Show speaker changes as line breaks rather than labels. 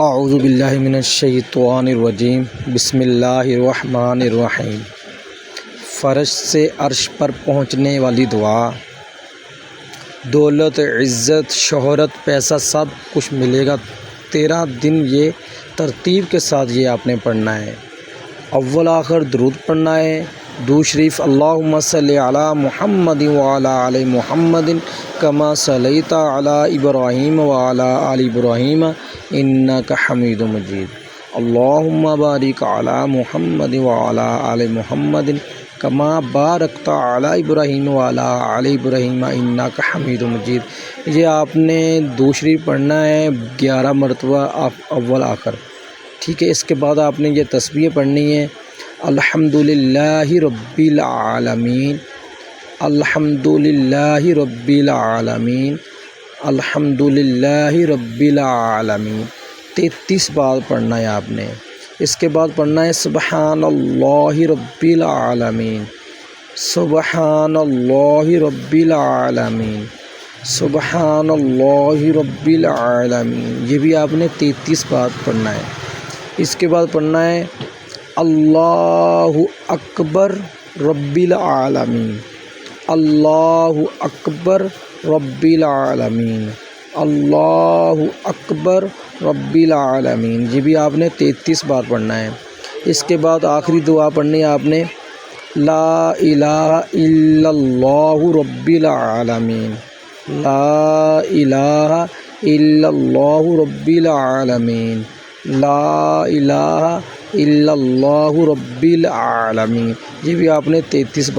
اعوذ باللہ من الشیطان الرجیم بسم اللہ الرحمن الرحیم۔ فرش سے عرش پر پہنچنے والی دعا۔ دولت، عزت، شہرت، پیسہ سب کچھ ملے گا 13 دن۔ یہ ترتیب کے ساتھ یہ آپ نے پڑھنا ہے۔ اول آخر درود پڑھنا ہے۔ درود شریف اللہم صلی علی محمد وعلی آل محمد کما صلیت علی ابراہیم وعلی آل ابراہیم انک حمید مجید۔ اللہم بارک علی محمد وعلی آل محمد کما بارکت علی ابراہیم وعلی آل ابراہیم انک حمید مجید۔ یہ آپ نے درود شریف پڑھنا ہے 11 مرتبہ اول آخر، ٹھیک ہے۔ اس کے بعد آپ نے یہ تسبیح پڑھنی ہے الحمدللہ رب العالمین، الحمدللہ رب العالمین، الحمدللہ رب العالمین 33 بار پڑھنا ہے آپ نے۔ اس کے بعد پڑھنا ہے سبحان اللہ رب العالمین، سبحان اللہ رب العالمین، سبحان اللہ رب العالمین۔ یہ بھی آپ نے 33 بار پڑھنا ہے۔ اس کے بعد پڑھنا ہے اللہ اکبر رب العالمین، اللہ اکبر رب العالمین، اللہ اکبر رب العالمین۔ یہ بھی آپ نے 33 بار پڑھنا ہے۔ اس کے بعد آخری دعا پڑھنی ہے آپ نے لا الہ الا اللہ رب العالمین، لا الہ الا اللہ رب العالمین، لا الہ الا اللہ رب العالمین۔ یہ بھی آپ نے 33 بار